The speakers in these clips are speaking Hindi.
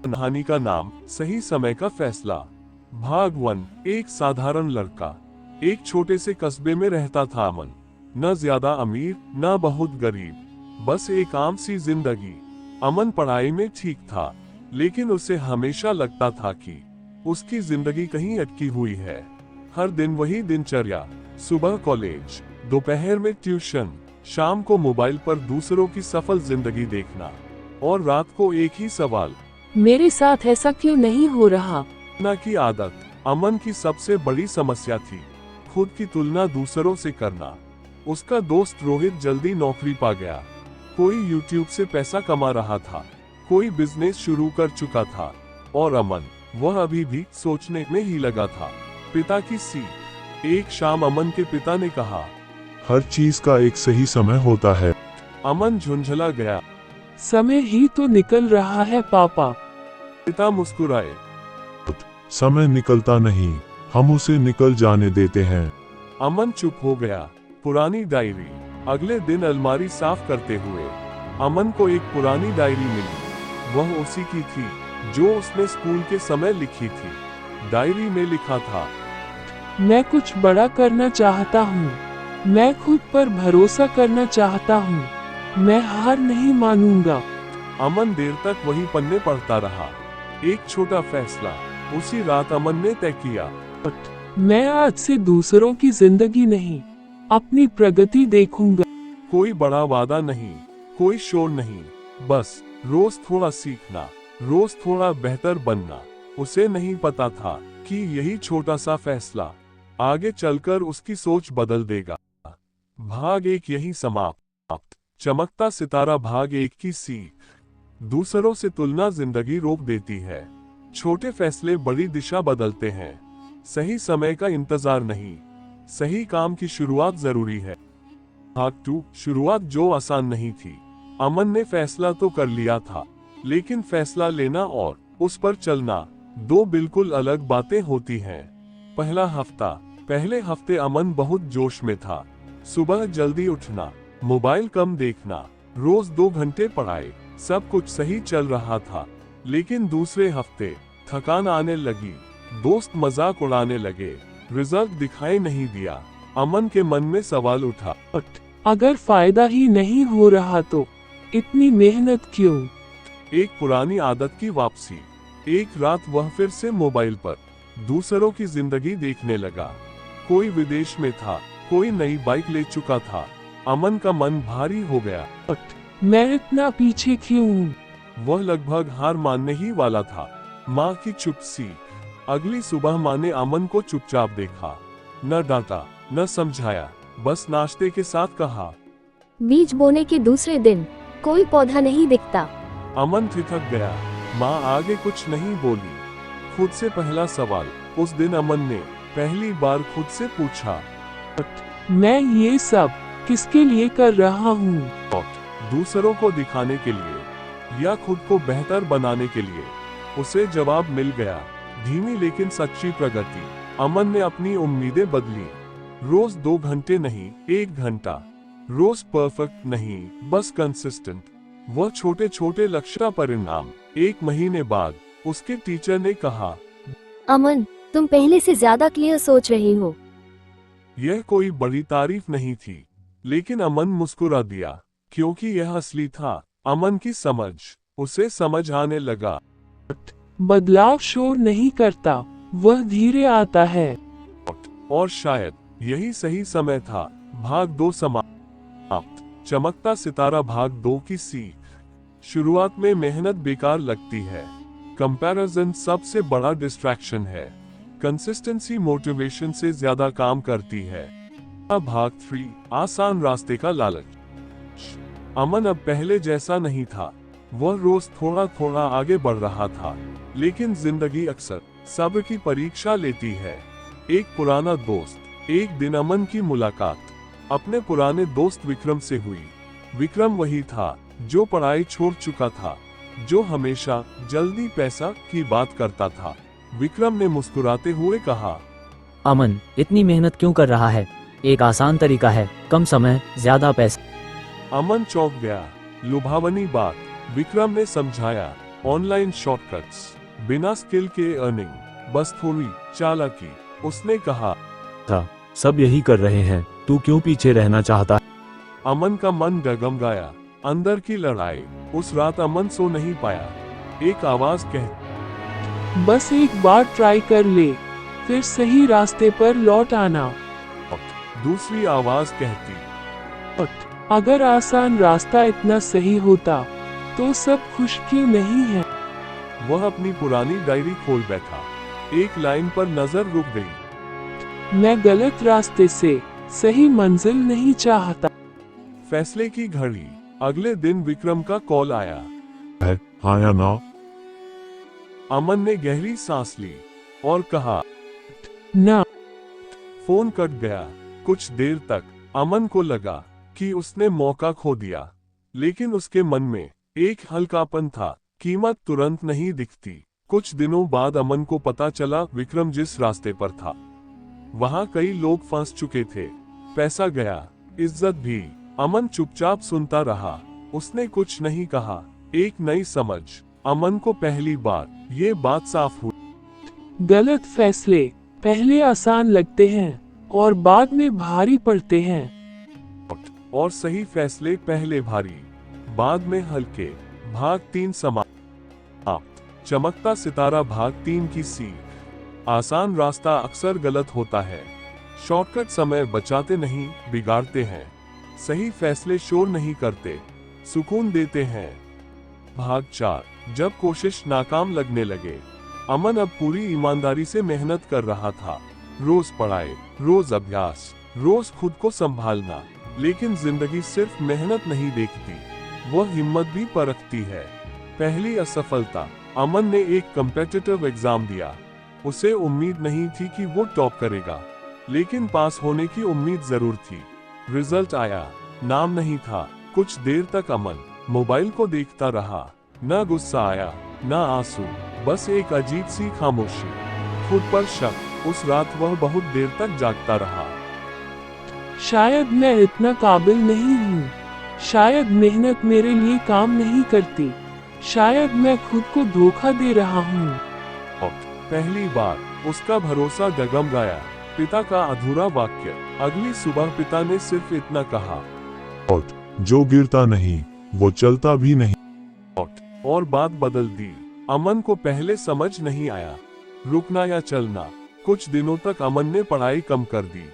कहानी का नाम सही समय का फैसला। भाग 1। एक साधारण लड़का एक छोटे से कस्बे में रहता था। अमन न ज्यादा अमीर न बहुत गरीब, बस एक आम सी जिंदगी। अमन पढ़ाई में ठीक था, लेकिन उसे हमेशा लगता था कि उसकी जिंदगी कहीं अटकी हुई है। हर दिन वही दिनचर्या, सुबह कॉलेज, दोपहर में ट्यूशन, शाम को मोबाइल पर दूसरों की सफल जिंदगी देखना, और रात को एक ही सवाल, मेरे साथ ऐसा क्यों नहीं हो रहा। तुलना की आदत अमन की सबसे बड़ी समस्या थी। खुद की तुलना दूसरों से करना। उसका दोस्त रोहित जल्दी नौकरी पा गया, कोई यूट्यूब से पैसा कमा रहा था, कोई बिजनेस शुरू कर चुका था, और अमन वह अभी भी सोचने में ही लगा था। पिता की सीख। एक शाम अमन के पिता ने कहा, हर चीज का एक सही समय होता है। अमन झुंझला गया। समय ही तो निकल रहा है पापा। पिता मुस्कुराए। समय निकलता नहीं, हम उसे निकल जाने देते हैं। अमन चुप हो गया। पुरानी डायरी। अगले दिन अलमारी साफ करते हुए अमन को एक पुरानी डायरी मिली। वह उसी की थी जो उसने स्कूल के समय लिखी थी। डायरी में लिखा था, मैं कुछ बड़ा करना चाहता हूँ, मैं खुद पर भरोसा करना चाहता हूँ, मैं हार नहीं मानूंगा। अमन देर तक वही पन्ने पढ़ता रहा। एक छोटा फैसला। उसी रात अमन ने तय किया, मैं आज से दूसरों की जिंदगी नहीं, अपनी प्रगति देखूंगा। कोई बड़ा वादा नहीं, कोई शोर नहीं, बस रोज थोड़ा सीखना, रोज थोड़ा बेहतर बनना। उसे नहीं पता था कि यही छोटा सा फैसला आगे चलकर उसकी सोच बदल देगा। भाग 1 यही समाप्त। चमकता सितारा। भाग 1 की सीख। दूसरों से तुलना जिंदगी रोक देती है। छोटे फैसले बड़ी दिशा बदलते हैं। सही समय का इंतजार नहीं, सही काम की शुरुआत जरूरी है। भाग 2। शुरुआत जो आसान नहीं थी। अमन ने फैसला तो कर लिया था, लेकिन फैसला लेना और उस पर चलना दो बिल्कुल अलग बातें होती हैं। पहला हफ्ता। पहले हफ्ते अमन बहुत जोश में था। सुबह जल्दी उठना, मोबाइल कम देखना, रोज 2 घंटे पढ़ाई, सब कुछ सही चल रहा था। लेकिन दूसरे हफ्ते थकान आने लगी, दोस्त मजाक उड़ाने लगे, रिजल्ट दिखाई नहीं दिया। अमन के मन में सवाल उठा, अगर फायदा ही नहीं हो रहा तो इतनी मेहनत क्यों। एक पुरानी आदत की वापसी। एक रात वह फिर से मोबाइल पर दूसरों की जिंदगी देखने लगा। कोई विदेश में था, कोई नई बाइक ले चुका था। अमन का मन भारी हो गया। मैं इतना पीछे क्यों हूँ? वह लगभग हार मानने ही वाला था। माँ की चुप सी। अगली सुबह माँ ने अमन को चुपचाप देखा, न डांटा न समझाया, बस नाश्ते के साथ कहा, बीज बोने के दूसरे दिन कोई पौधा नहीं दिखता। अमन ठिठक गया। माँ आगे कुछ नहीं बोली। खुद से पहला सवाल उस दिन अमन ने पहली बार खुद से पूछा, मैं ये सब किसके लिए कर रहा हूँ? दूसरों को दिखाने के लिए या खुद को बेहतर बनाने के लिए? उसे जवाब मिल गया, धीमी लेकिन सच्ची प्रगति। अमन ने अपनी उम्मीदें बदली। रोज 2 घंटे नहीं, 1 घंटा। रोज परफेक्ट नहीं, बस कंसिस्टेंट। वह छोटे छोटे लक्ष्य का परिणाम। 1 महीने बाद उसके टीचर ने कहा, अमन, तुम पहले से ज्यादा क्लियर सोच रही हो। यह कोई बड़ी तारीफ नहीं थी, लेकिन अमन मुस्कुरा दिया, क्योंकि यह असली था। अमन की समझ। उसे समझ आने लगा, बदलाव शोर नहीं करता, वह धीरे आता है। और शायद यही सही समय था। भाग 2 समाप्त। चमकता सितारा। भाग 2 की सीख। शुरुआत में मेहनत बेकार लगती है। कंपैरिजन सबसे बड़ा डिस्ट्रैक्शन है। कंसिस्टेंसी मोटिवेशन से ज्यादा काम करती है। भाग 3। आसान रास्ते का लालच। अमन अब पहले जैसा नहीं था। वह रोज थोड़ा थोड़ा आगे बढ़ रहा था, लेकिन जिंदगी अक्सर सब्र की परीक्षा लेती है। एक पुराना दोस्त। एक दिन अमन की मुलाकात अपने पुराने दोस्त विक्रम से हुई। विक्रम वही था जो पढ़ाई छोड़ चुका था, जो हमेशा जल्दी पैसा की बात करता था। विक्रम ने मुस्कुराते हुए कहा, अमन, इतनी मेहनत क्यों कर रहा है? एक आसान तरीका है, कम समय ज्यादा पैसा। अमन चौंक गया। लुभावनी बात। विक्रम ने समझाया, ऑनलाइन शॉर्टकट्स, बिना स्किल के अर्निंग, बस थोड़ी चालाकी। उसने कहा, था सब यही कर रहे हैं, तू क्यों पीछे रहना चाहता है? अमन का मन डगमगाया। अंदर की लड़ाई। उस रात अमन सो नहीं पाया। एक आवाज कह, बस एक बार ट्राई कर ले, फिर सही रास्ते पर लौट आना। दूसरी आवाज कहती, अगर आसान रास्ता इतना सही होता तो सब खुश क्यों नहीं है? वह अपनी पुरानी डायरी खोल बैठा। एक लाइन पर नजर रुक गई। मैं गलत रास्ते से सही मंजिल नहीं चाहता। फैसले की घड़ी। अगले दिन विक्रम का कॉल आया। है हाँ या ना? अमन ने गहरी सांस ली और कहा, ना। फोन कट गया। कुछ देर तक अमन को लगा कि उसने मौका खो दिया, लेकिन उसके मन में एक हल्कापन था। कीमत तुरंत नहीं दिखती। कुछ दिनों बाद अमन को पता चला विक्रम जिस रास्ते पर था वहां कई लोग फंस चुके थे। पैसा गया, इज्जत भी। अमन चुपचाप सुनता रहा। उसने कुछ नहीं कहा। एक नई समझ। अमन को पहली बार ये बात साफ हुई। गलत फैसले पहले आसान लगते हैं और बाद में भारी पड़ते हैं। और सही फैसले पहले भारी, बाद में हल्के। भाग 3 समाप्त। चमकता सितारा भाग 3 की सीख। आसान रास्ता अक्सर गलत होता है। शॉर्टकट समय बचाते नहीं, बिगाड़ते हैं। सही फैसले शोर नहीं करते, सुकून देते हैं। भाग 4। जब कोशिश नाकाम लगने लगे। अमन अब पूरी ईमानदारी से मेहनत कर रहा था। रोज पढ़ाई, रोज अभ्यास, रोज खुद को संभालना। लेकिन जिंदगी सिर्फ मेहनत नहीं देखती, वह हिम्मत भी परखती है। पहली असफलता। अमन ने एक कॉम्पिटिटिव एग्जाम दिया। उसे उम्मीद नहीं थी कि वो टॉप करेगा, लेकिन पास होने की उम्मीद जरूर थी। रिजल्ट आया, नाम नहीं था। कुछ देर तक अमन मोबाइल को देखता रहा। न गुस्सा आया, न आंसू, बस एक अजीब सी खामोशी। खुद पर शक। उस रात वह बहुत देर तक जागता रहा। शायद मैं इतना काबिल नहीं हूँ। शायद मेहनत मेरे लिए काम नहीं करती। शायद मैं खुद को धोखा दे रहा हूँ। पहली बार उसका भरोसा डगमगाया। पिता का अधूरा वाक्य। अगली सुबह पिता ने सिर्फ इतना कहा, और जो गिरता नहीं वो चलता भी नहीं। और बात बदल दी। अमन को पहले समझ नहीं आया, रुकना या चलना। कुछ दिनों तक अमन ने पढ़ाई कम कर दी।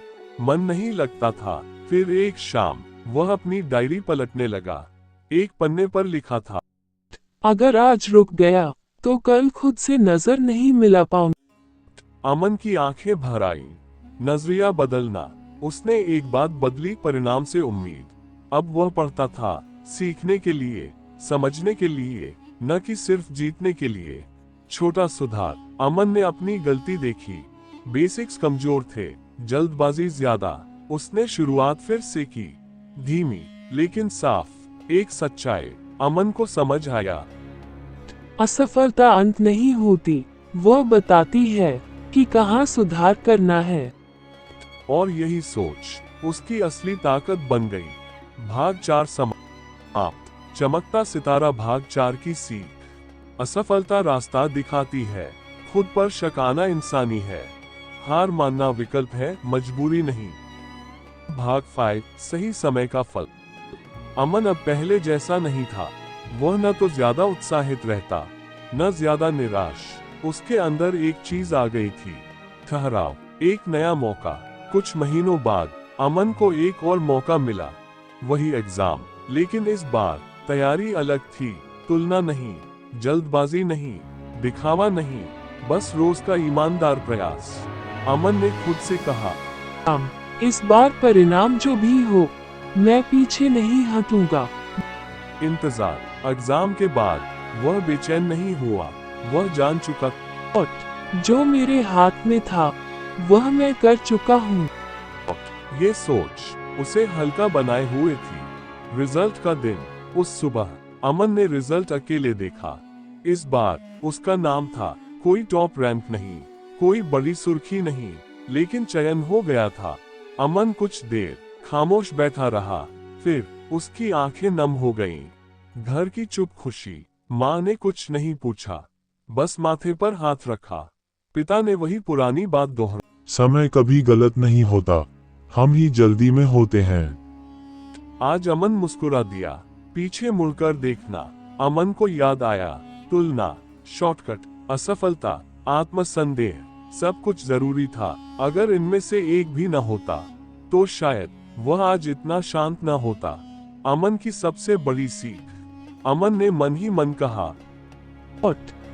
मन नहीं लगता था। फिर एक शाम वह अपनी डायरी पलटने लगा। एक पन्ने पर लिखा था, अगर आज रुक गया तो कल खुद से नजर नहीं मिला पाऊंगा। अमन की आंखें भर आईं। नजरिया बदलना। उसने एक बात बदली, परिणाम से उम्मीद। अब वह पढ़ता था सीखने के लिए, समझने के लिए, न कि सिर्फ जीतने के लिए। छोटा सुधार। अमन ने अपनी गलती देखी। बेसिक्स कमजोर थे, जल्दबाजी ज्यादा। उसने शुरुआत फिर से की, धीमी लेकिन साफ। एक सच्चाई अमन को समझ आया। असफलता अंत नहीं होती, वह बताती है कि कहाँ सुधार करना है। और यही सोच उसकी असली ताकत बन गई। भाग 4 समाप्त। चमकता सितारा भाग 4 की सीख। असफलता रास्ता दिखाती है, खुद पर शक आना इंसानी है। हार मानना विकल्प है, मजबूरी नहीं। भाग 5। सही समय का फल। अमन अब पहले जैसा नहीं था। वह न तो ज्यादा उत्साहित रहता, न ज्यादा निराश। उसके अंदर एक चीज आ गई थी, ठहराव, एक नया मौका। कुछ महीनों बाद अमन को एक और मौका मिला, वही एग्जाम। लेकिन इस बार तैयारी अलग थी। तुलना नहीं, जल्दबाजी नहीं, दिखावा नहीं, बस रोज का ईमानदार प्रयास। अमन ने खुद से कहा, इस बार परिणाम जो भी हो, मैं पीछे नहीं हटूंगा। इंतजार। एग्जाम के बाद वह बेचैन नहीं हुआ। वह जान चुका, और जो मेरे हाथ में था वह मैं कर चुका हूँ। ये सोच उसे हल्का बनाए हुए थी। रिजल्ट का दिन। उस सुबह अमन ने रिजल्ट अकेले देखा। इस बार उसका नाम था। कोई टॉप रैंक नहीं, कोई बड़ी सुर्खी नहीं, लेकिन चयन हो गया था। अमन कुछ देर खामोश बैठा रहा, फिर उसकी आंखें नम हो गईं। घर की चुप खुशी, माँ ने कुछ नहीं पूछा, बस माथे पर हाथ रखा। पिता ने वही पुरानी बात दोहराई। समय कभी गलत नहीं होता, हम ही जल्दी में होते हैं। आज अमन मुस्कुरा दिया। पीछे मुड़कर देखना। अमन को याद आया, तुलना, शॉर्टकट, असफलता, आत्मसंदेह, सब कुछ जरूरी था। अगर इनमें से एक भी न होता तो शायद वह आज इतना शांत न होता। अमन की सबसे बड़ी सीख। अमन ने मन ही मन कहा,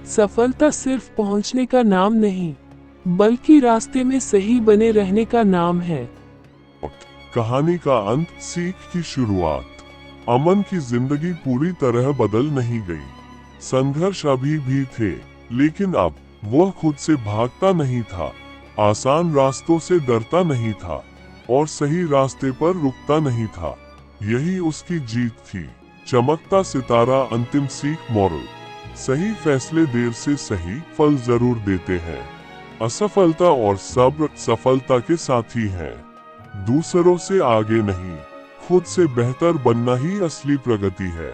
सफलता सिर्फ पहुंचने का नाम नहीं, बल्कि रास्ते में सही बने रहने का नाम है। कहानी का अंत, सीख की शुरुआत। अमन की जिंदगी पूरी तरह बदल नहीं गई। संघर्ष अभी भी थे, लेकिन अब वह खुद से भागता नहीं था, आसान रास्तों से डरता नहीं था और सही रास्ते पर रुकता नहीं था। यही उसकी जीत थी। चमकता सितारा। अंतिम सीख, मॉरल। सही फैसले देर से सही फल जरूर देते हैं। असफलता और सब्र सफलता के साथी हैं। दूसरों से आगे नहीं, खुद से बेहतर बनना ही असली प्रगति है।